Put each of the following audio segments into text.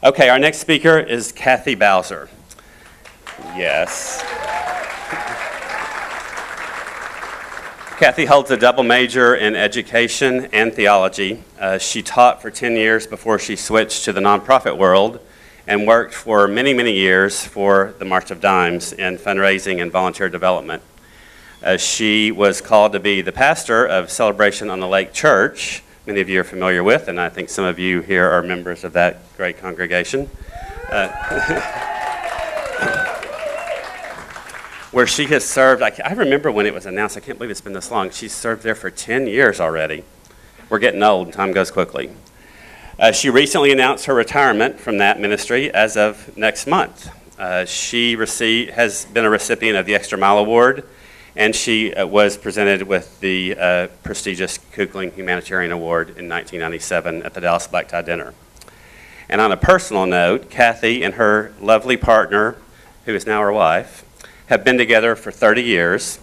Okay, our next speaker is Kathy Bowser. Yes. Kathy holds a double major in education and theology. She taught for 10 years before she switched to the nonprofit world and worked for many, many years for the March of Dimes in fundraising and volunteer development. She was called to be the pastor of Celebration on the Lake Church, many of you are familiar with, and I think some of you here are members of that great congregation. Where she has served, I remember when it was announced, I can't believe it's been this long, she's served there for 10 years already. We're getting old, time goes quickly. She recently announced her retirement from that ministry as of next month. She has been a recipient of the Extra Mile Award, and she was presented with the prestigious Kuchling Humanitarian Award in 1997 at the Dallas Black Tie Dinner. And on a personal note, Kathy and her lovely partner, who is now her wife, have been together for 30 years.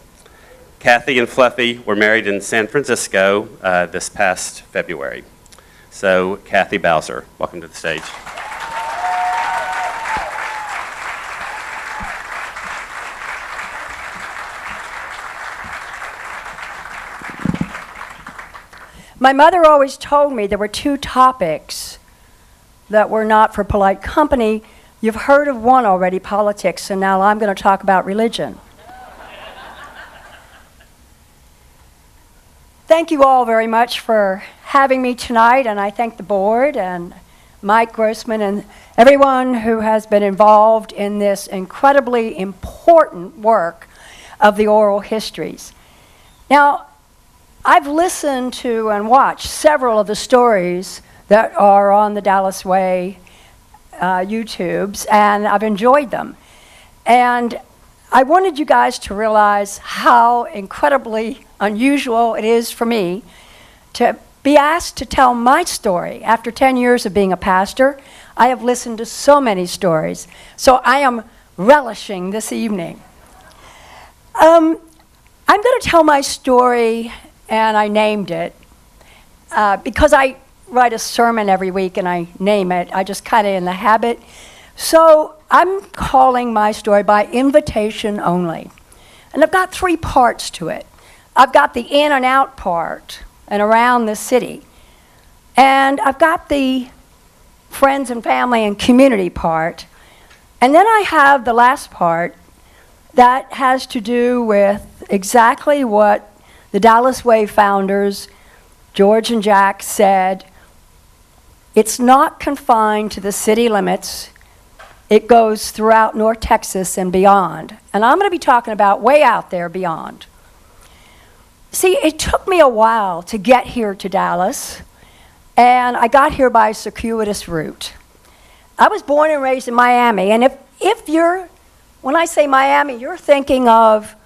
Kathy and Fluffy were married in San Francisco this past February. So, Kathy Bowser, welcome to the stage. My mother always told me there were two topics that were not for polite company. You've heard of one already, politics, and now I'm going to talk about religion. Thank you all very much for having me tonight, and I thank the board and Mike Grossman and everyone who has been involved in this incredibly important work of the oral histories. Now, I've listened to and watched several of the stories that are on the Dallas Way YouTubes, and I've enjoyed them. And I wanted you guys to realize how incredibly unusual it is for me to be asked to tell my story. After 10 years of being a pastor, I have listened to so many stories. So I am relishing this evening. I'm going to tell my story, and I named it because I write a sermon every week and I name it. I just kind of in the habit. So I'm calling my story by invitation only. And I've got three parts to it. I've got the in and out part and around the city. And I've got the friends and family and community part. And then I have the last part that has to do with exactly what the Dallas Way founders, George and Jack, said. It's not confined to the city limits. It goes throughout North Texas and beyond. And I'm going to be talking about way out there beyond. See, it took me a while to get here to Dallas, and I got here by a circuitous route. I was born and raised in Miami, and if you're, when I say Miami, you're thinking of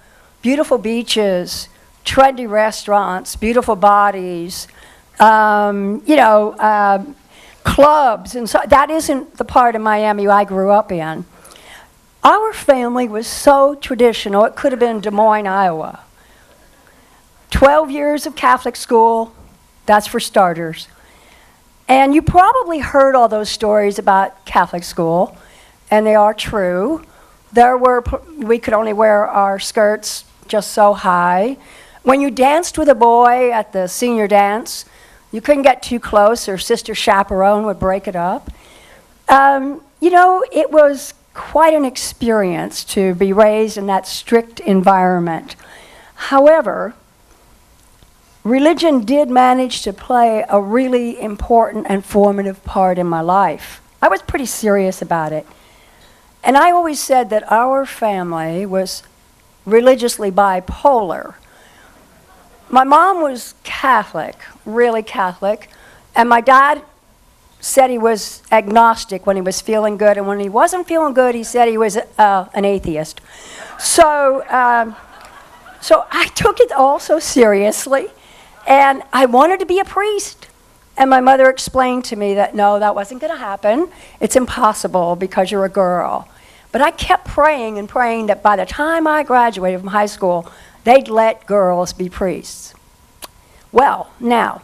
beautiful beaches, trendy restaurants, beautiful bodies, clubs, and so that isn't the part of Miami I grew up in. Our family was so traditional, it could have been Des Moines, Iowa. 12 years of Catholic school, that's for starters. And you probably heard all those stories about Catholic school, and they are true. We could only wear our skirts just so high. When you danced with a boy at the senior dance, you couldn't get too close or Sister Chaperone would break it up. It was quite an experience to be raised in that strict environment. However, religion did manage to play a really important and formative part in my life. I was pretty serious about it. And I always said that our family was religiously bipolar. My mom was Catholic, really Catholic, and my dad said he was agnostic when he was feeling good, and when he wasn't feeling good, he said he was an atheist. So I took it all so seriously, and I wanted to be a priest. And my mother explained to me that, no, that wasn't going to happen. It's impossible because you're a girl. But I kept praying and praying that by the time I graduated from high school, they'd let girls be priests. Well, now,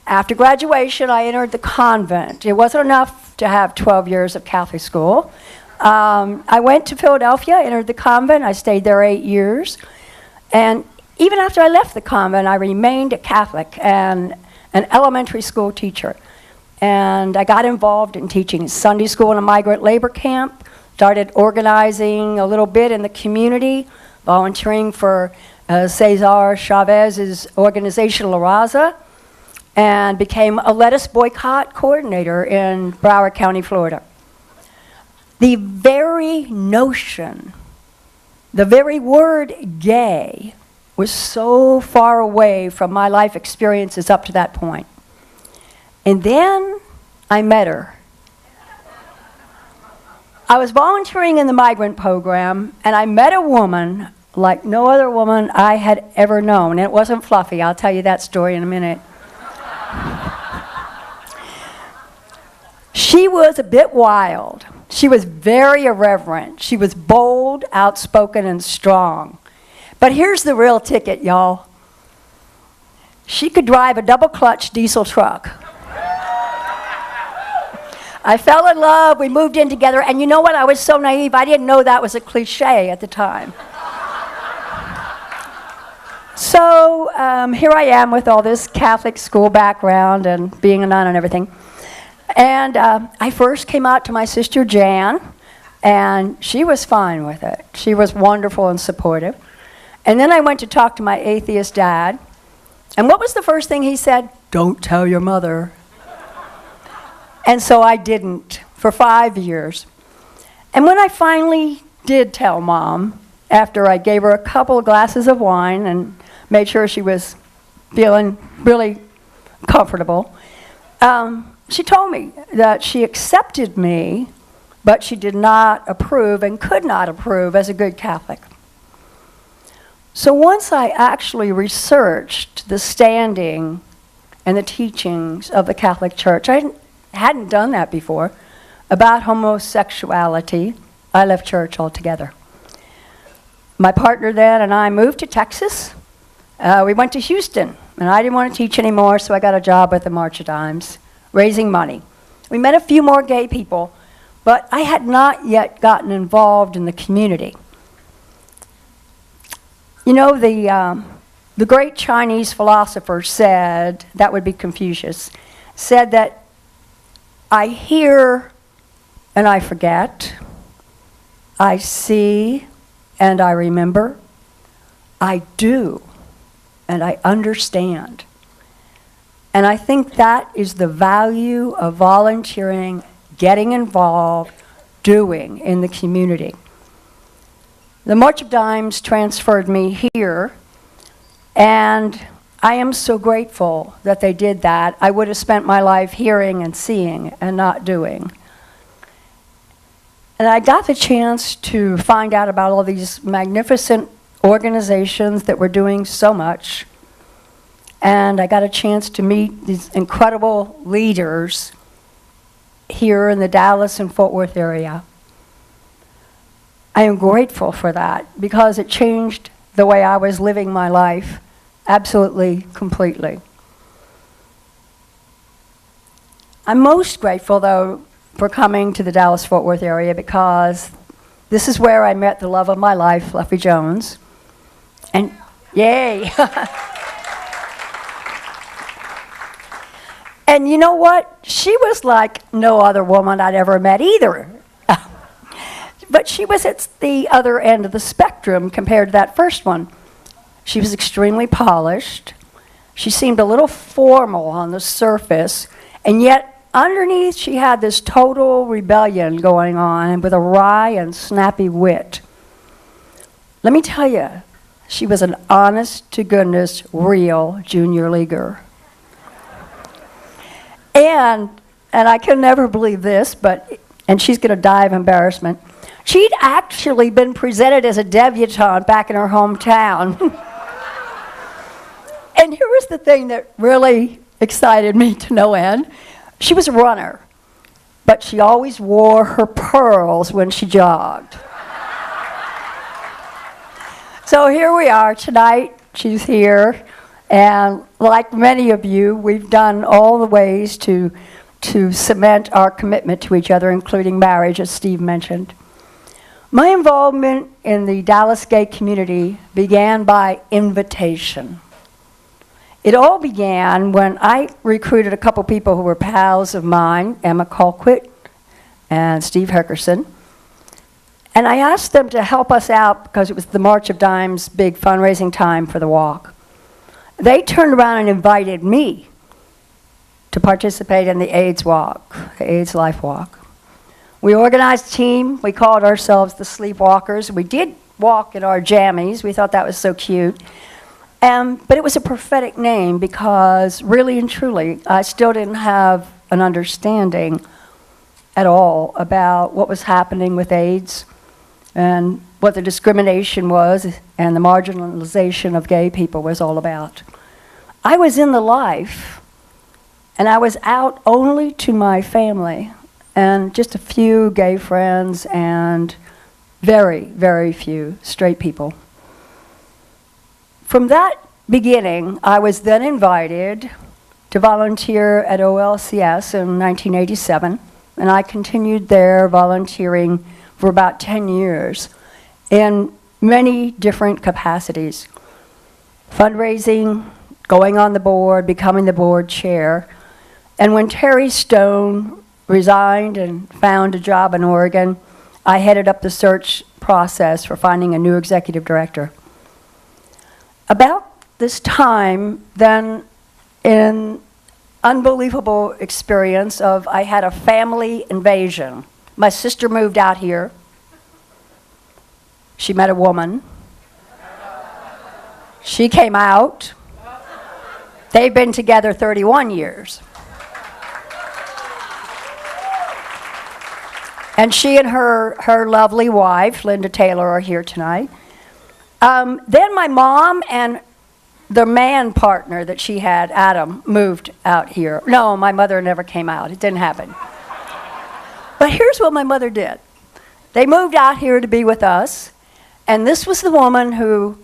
After graduation, I entered the convent. It wasn't enough to have 12 years of Catholic school. I went to Philadelphia, entered the convent. I stayed there 8 years. And even after I left the convent, I remained a Catholic and an elementary school teacher. And I got involved in teaching Sunday school in a migrant labor camp, started organizing a little bit in the community, volunteering for Cesar Chavez's organization La Raza, and became a lettuce boycott coordinator in Broward County, Florida. The very notion, the very word gay was so far away from my life experiences up to that point. And then I met her. I was volunteering in the migrant program, and I met a woman like no other woman I had ever known. And it wasn't fluffy. I'll tell you that story in a minute. She was a bit wild. She was very irreverent. She was bold, outspoken, and strong. But here's the real ticket, y'all. She could drive a double-clutch diesel truck. I fell in love. We moved in together. And you know what? I was so naive. I didn't know that was a cliche at the time. So here I am with all this Catholic school background and being a nun and everything. And I first came out to my sister Jan, and she was fine with it. She was wonderful and supportive. And then I went to talk to my atheist dad. And what was the first thing he said? Don't tell your mother. And so I didn't for 5 years. And when I finally did tell Mom, after I gave her a couple of glasses of wine and made sure she was feeling really comfortable, she told me that she accepted me, but she did not approve and could not approve as a good Catholic. So once I actually researched the standing and the teachings of the Catholic Church, I hadn't done that before, about homosexuality, I left church altogether. My partner then and I moved to Texas. We went to Houston, and I didn't want to teach anymore, so I got a job with the March of Dimes, raising money. We met a few more gay people, but I had not yet gotten involved in the community. You know, the great Chinese philosopher said, that would be Confucius, said that I hear and I forget, I see and I remember, I do and I understand. And I think that is the value of volunteering, getting involved, doing in the community. The March of Dimes transferred me here, and I am so grateful that they did that. I would have spent my life hearing and seeing and not doing. And I got the chance to find out about all these magnificent organizations that were doing so much. And I got a chance to meet these incredible leaders here in the Dallas and Fort Worth area. I am grateful for that because it changed the way I was living my life, absolutely, completely. I'm most grateful, though, for coming to the Dallas-Fort Worth area because this is where I met the love of my life, Fluffy Jones. And yay! And you know what? She was like no other woman I'd ever met either. But she was at the other end of the spectrum compared to that first one. She was extremely polished. She seemed a little formal on the surface, and yet underneath she had this total rebellion going on with a wry and snappy wit. Let me tell you, she was an honest-to-goodness, real junior leaguer. And I can never believe this, and she's going to die of embarrassment, she'd actually been presented as a debutante back in her hometown. And here was the thing that really excited me to no end. She was a runner, but she always wore her pearls when she jogged. So here we are tonight. She's here. And like many of you, we've done all the ways to cement our commitment to each other, including marriage, as Steve mentioned. My involvement in the Dallas gay community began by invitation. It all began when I recruited a couple people who were pals of mine, Emma Colquitt and Steve Herkerson, and I asked them to help us out because it was the March of Dimes' big fundraising time for the walk. They turned around and invited me to participate in the AIDS Walk, the AIDS Life Walk. We organized a team. We called ourselves the Sleepwalkers. We did walk in our jammies. We thought that was so cute. But it was a prophetic name because really and truly, I still didn't have an understanding at all about what was happening with AIDS and what the discrimination was and the marginalization of gay people was all about. I was in the life, and I was out only to my family and just a few gay friends and very, very few straight people. From that beginning, I was then invited to volunteer at OLCS in 1987, and I continued there volunteering for about 10 years in many different capacities. Fundraising, going on the board, becoming the board chair. And when Terry Stone resigned and found a job in Oregon, I headed up the search process for finding a new executive director. About this time, then, an unbelievable experience of I had a family invasion. My sister moved out here. She met a woman. She came out. They've been together 31 years. And she and her lovely wife, Linda Taylor, are here tonight. Then my mom and the man partner that she had, Adam, moved out here. No, my mother never came out. It didn't happen. But here's what my mother did. They moved out here to be with us, and this was the woman who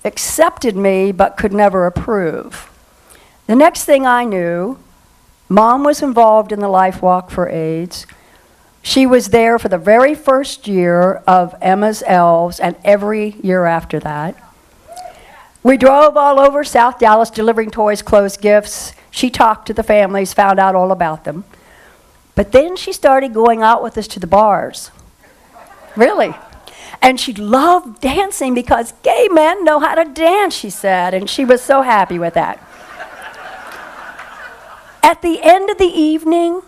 accepted me but could never approve. The next thing I knew, Mom was involved in the Life Walk for AIDS. She was there for the very first year of Emma's Elves and every year after that. We drove all over South Dallas delivering toys, clothes, gifts. She talked to the families, found out all about them. But then she started going out with us to the bars. Really. And she loved dancing because gay men know how to dance, she said, and she was so happy with that. At the end of the evening,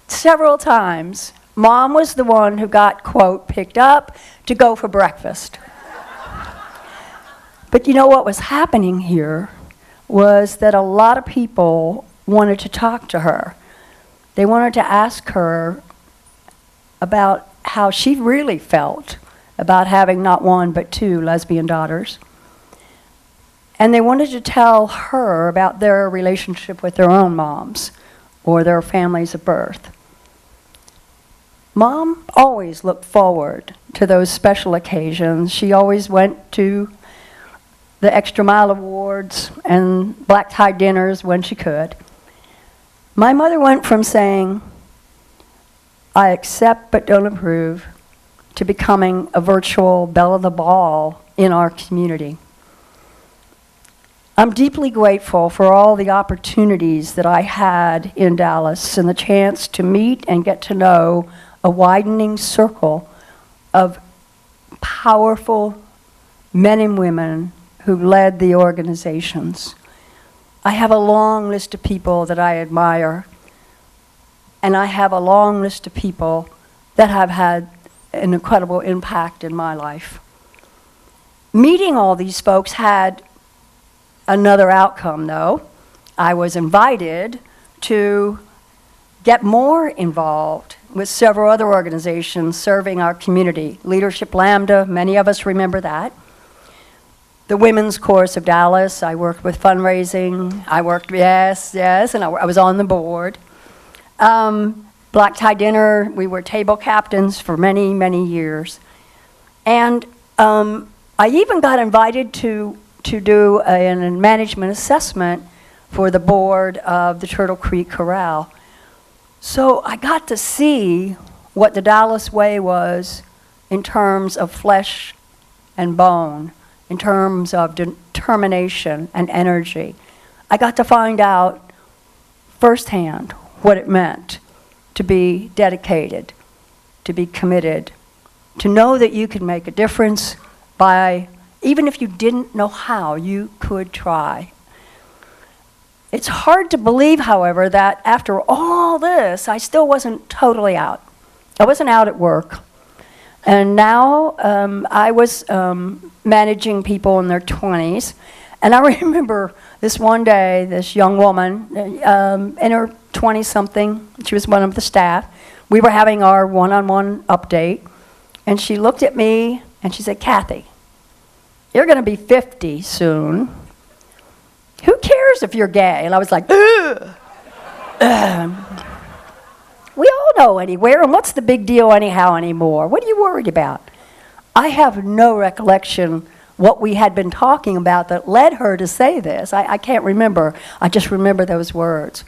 several times, Mom was the one who got, quote, picked up to go for breakfast. But you know what was happening here was that a lot of people wanted to talk to her. They wanted to ask her about how she really felt about having not one but two lesbian daughters. And they wanted to tell her about their relationship with their own moms or their families of birth. Mom always looked forward to those special occasions. She always went to the Extra Mile Awards and black tie dinners when she could. My mother went from saying, I accept but don't approve, to becoming a virtual belle of the ball in our community. I'm deeply grateful for all the opportunities that I had in Dallas and the chance to meet and get to know a widening circle of powerful men and women who led the organizations. I have a long list of people that I admire, and I have a long list of people that have had an incredible impact in my life. Meeting all these folks had another outcome, though. I was invited to get more involved with several other organizations serving our community. Leadership Lambda, many of us remember that. The Women's Chorus of Dallas, I worked with fundraising. And I was on the board. Black Tie Dinner, we were table captains for many, many years. And I even got invited to to do a management assessment for the board of the Turtle Creek Corral. So I got to see what the Dallas way was in terms of flesh and bone, in terms of determination and energy. I got to find out firsthand what it meant to be dedicated, to be committed, to know that you could make a difference by, even if you didn't know how, you could try. It's hard to believe, however, that after all this, I still wasn't totally out. I wasn't out at work. And now I was managing people in their 20s. And I remember this one day, this young woman in her 20-something, she was one of the staff. We were having our one-on-one update. And she looked at me and she said, "Kathy, you're going to be 50 soon. Who cares if you're gay?" And I was like, ugh. We all know anywhere, and what's the big deal anyhow anymore? What are you worried about? I have no recollection what we had been talking about that led her to say this. I can't remember. I just remember those words.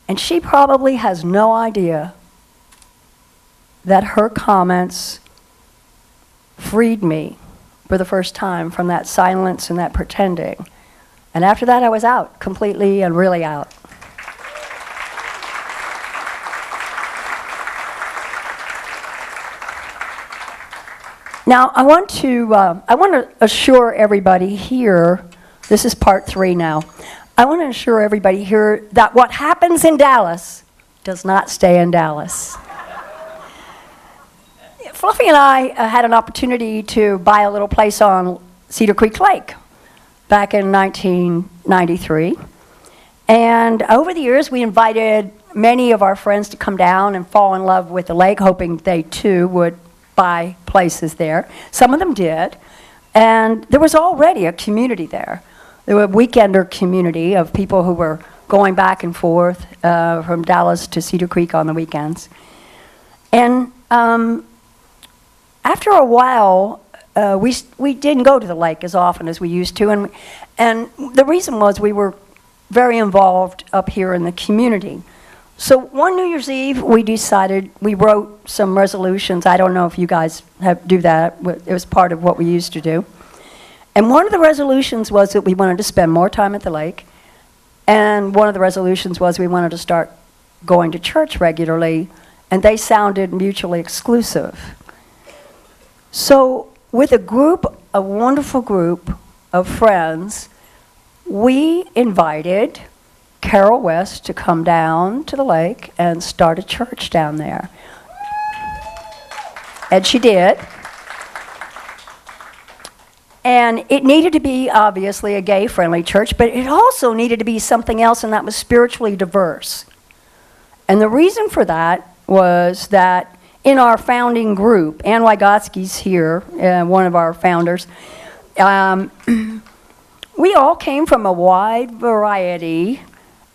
And she probably has no idea that her comments freed me for the first time from that silence and that pretending. And after that, I was out, completely and really out. Now, I want to assure everybody here, this is part 3 now, I want to assure everybody here that what happens in Dallas does not stay in Dallas. Fluffy and I had an opportunity to buy a little place on Cedar Creek Lake back in 1993. And over the years, we invited many of our friends to come down and fall in love with the lake, hoping they too would buy places there. Some of them did. And there was already a community there. There was a weekender community of people who were going back and forth from Dallas to Cedar Creek on the weekends. And after a while, we didn't go to the lake as often as we used to, and the reason was we were very involved up here in the community. So one New Year's Eve, we wrote some resolutions. I don't know if you guys do that. It was part of what we used to do. And one of the resolutions was that we wanted to spend more time at the lake, and one of the resolutions was we wanted to start going to church regularly, and they sounded mutually exclusive. So with a wonderful group of friends, we invited Carol West to come down to the lake and start a church down there. And she did. And it needed to be, obviously, a gay-friendly church, but it also needed to be something else, and that was spiritually diverse. And the reason for that was that in our founding group, Ann Wygotsky's here, one of our founders, we all came from a wide variety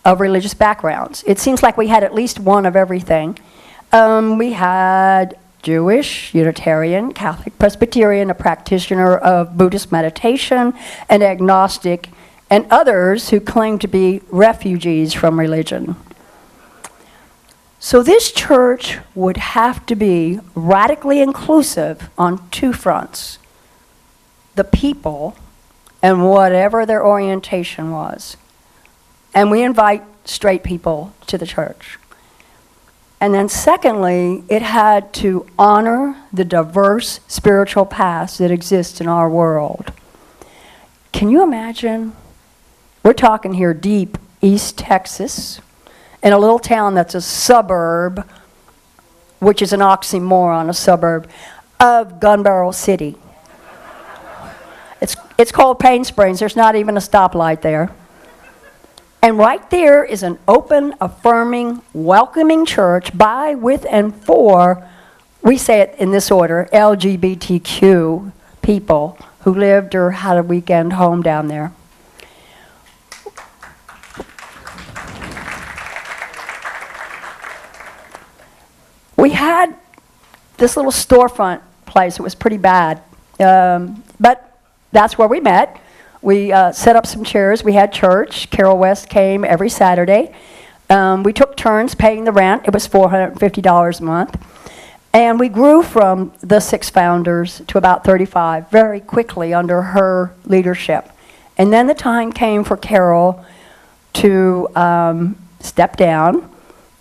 of religious backgrounds. It seems like we had at least one of everything. We had Jewish, Unitarian, Catholic, Presbyterian, a practitioner of Buddhist meditation, an agnostic, and others who claimed to be refugees from religion. So this church would have to be radically inclusive on 2 fronts: the people and whatever their orientation was. And we invite straight people to the church. And then secondly, it had to honor the diverse spiritual paths that exist in our world. Can you imagine? We're talking here deep East Texas, in a little town that's a suburb, which is an oxymoron, a suburb, of Gun Barrel City. It's called Pain Springs. There's not even a stoplight there. And right there is an open, affirming, welcoming church by, with, and for, we say it in this order, LGBTQ people who lived or had a weekend home down there. We had this little storefront place. It was pretty bad, but that's where we met. We set up some chairs. We had church. Carol West came every Saturday. We took turns paying the rent. It was $450 a month. And we grew from the 6 founders to about 35 very quickly under her leadership. And then the time came for Carol to step down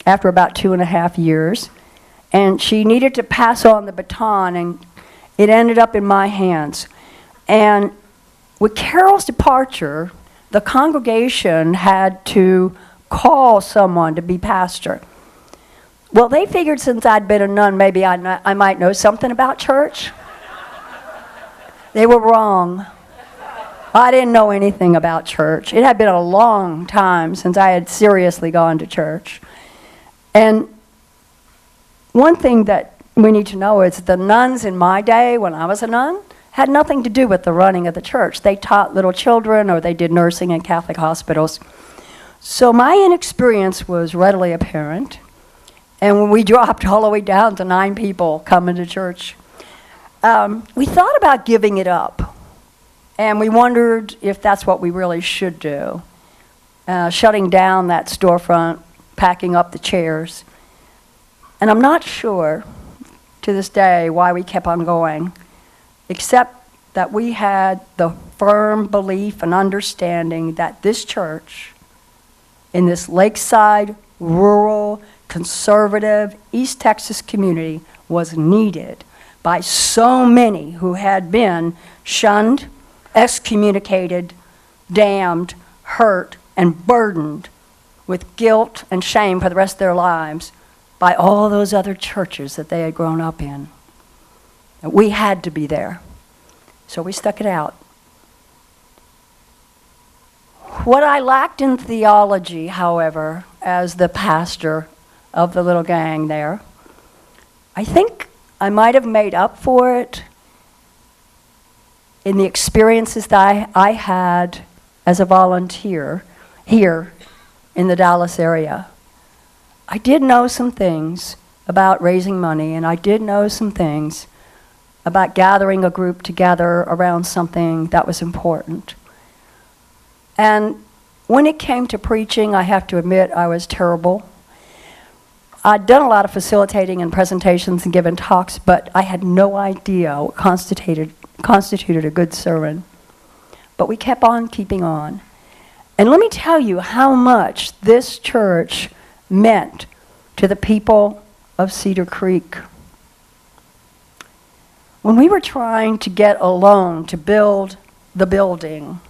after about 2.5 years. And she needed to pass on the baton, and it ended up in my hands. And with Carol's departure, the congregation had to call someone to be pastor. Well, they figured since I'd been a nun, maybe I might know something about church. They were wrong. I didn't know anything about church. It had been a long time since I had seriously gone to church. And one thing that we need to know is the nuns in my day, when I was a nun, had nothing to do with the running of the church. They taught little children, or they did nursing in Catholic hospitals. So my inexperience was readily apparent. And when we dropped all the way down to 9 people coming to church, we thought about giving it up. And we wondered if that's what we really should do. Shutting down that storefront, packing up the chairs. And I'm not sure to this day why we kept on going, except that we had the firm belief and understanding that this church in this lakeside, rural, conservative East Texas community was needed by so many who had been shunned, excommunicated, damned, hurt, and burdened with guilt and shame for the rest of their lives by all those other churches that they had grown up in. And we had to be there. So we stuck it out. What I lacked in theology, however, as the pastor of the little gang there, I think I might have made up for it in the experiences that I had as a volunteer here in the Dallas area. I did know some things about raising money, and I did know some things about gathering a group together around something that was important. And when it came to preaching, I have to admit I was terrible. I'd done a lot of facilitating and presentations and given talks, but I had no idea what constituted a good sermon. But we kept on keeping on. And let me tell you how much this church meant to the people of Cedar Creek. When we were trying to get a loan to build the building,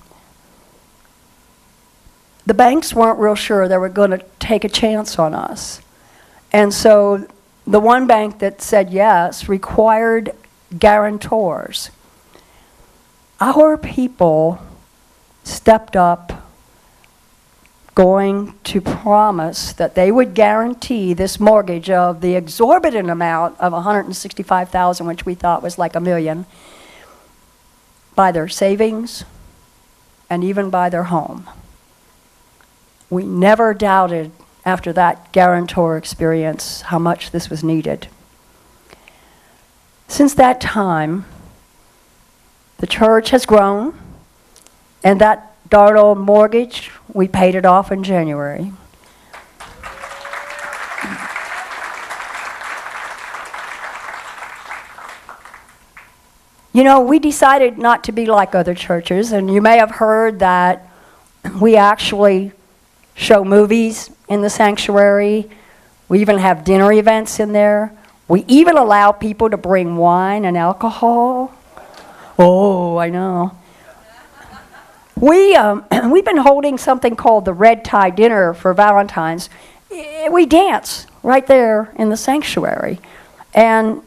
the banks weren't real sure they were going to take a chance on us. And so the one bank that said yes required guarantors. Our people stepped up, going to promise that they would guarantee this mortgage of the exorbitant amount of $165,000, which we thought was like $1 million, by their savings and even by their home. We never doubted after that guarantor experience how much this was needed. Since that time, the church has grown, and that darn old mortgage, we paid it off in January. You know, we decided not to be like other churches, and you may have heard that we actually show movies in the sanctuary. We even have dinner events in there. We even allow people to bring wine and alcohol. Oh, I know. We've been holding something called the Red Tie Dinner for Valentine's. We dance right there in the sanctuary. And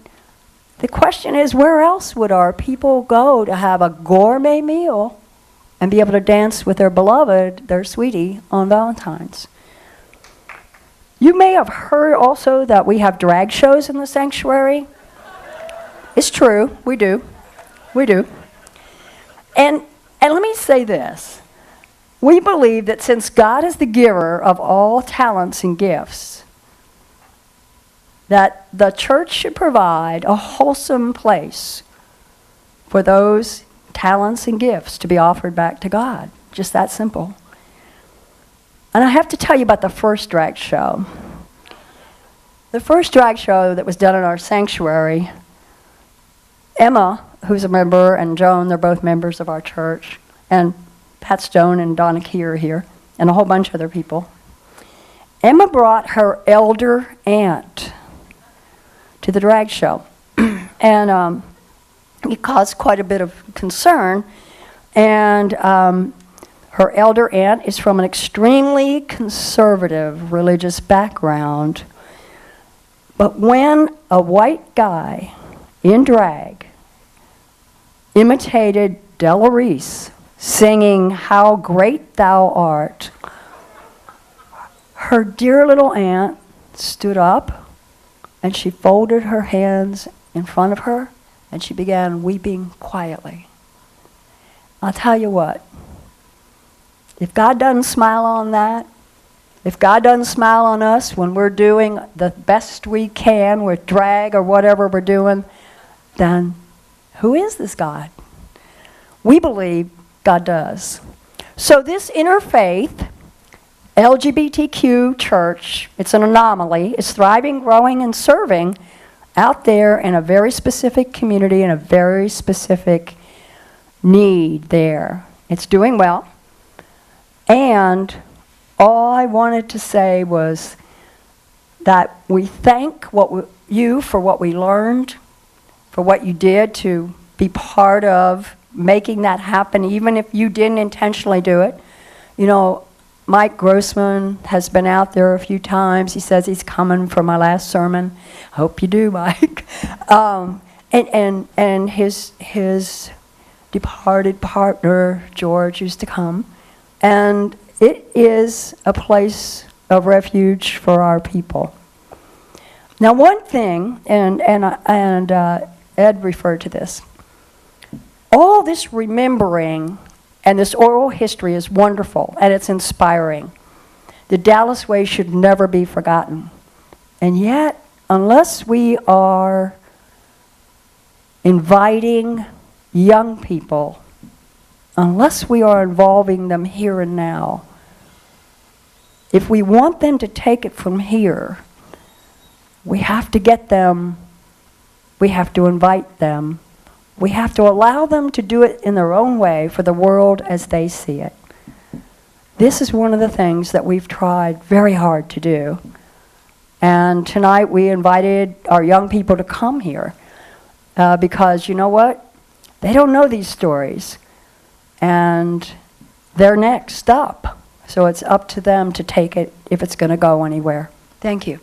the question is, where else would our people go to have a gourmet meal and be able to dance with their beloved, their sweetie, on Valentine's? You may have heard also that we have drag shows in the sanctuary. It's true, we do. We do. And let me say this. We believe that since God is the giver of all talents and gifts, that the church should provide a wholesome place for those talents and gifts to be offered back to God. Just that simple. And I have to tell you about the first drag show. The first drag show that was done in our sanctuary, Emma, who's a member, and Joan, they're both members of our church, and Pat Stone and Donna Key are here, and a whole bunch of other people. Emma brought her elder aunt to the drag show, and it caused quite a bit of concern, and her elder aunt is from an extremely conservative religious background, but when a white guy in drag imitated Della Reese singing "How Great Thou Art," her dear little aunt stood up and she folded her hands in front of her and she began weeping quietly. I'll tell you what, if God doesn't smile on that, if God doesn't smile on us when we're doing the best we can with drag or whatever we're doing, then who is this God? We believe God does. So this interfaith LGBTQ church, it's an anomaly. It's thriving, growing, and serving out there in a very specific community and a very specific need there. It's doing well. And all I wanted to say was that we thank you for what we learned, for what you did to be part of making that happen, even if you didn't intentionally do it. You know, Mike Grossman has been out there a few times. He says he's coming for my last sermon. Hope you do, Mike. And his departed partner, George, used to come. And it is a place of refuge for our people. Now, one thing, and Ed referred to this, all this remembering and this oral history is wonderful and it's inspiring. The Dallas way should never be forgotten. And yet, unless we are inviting young people, unless we are involving them here and now, if we want them to take it from here, we have to get them, we have to invite them, we have to allow them to do it in their own way for the world as they see it. This is one of the things that we've tried very hard to do. And tonight we invited our young people to come here because you know what? They don't know these stories. And they're next up. So it's up to them to take it if it's going to go anywhere. Thank you.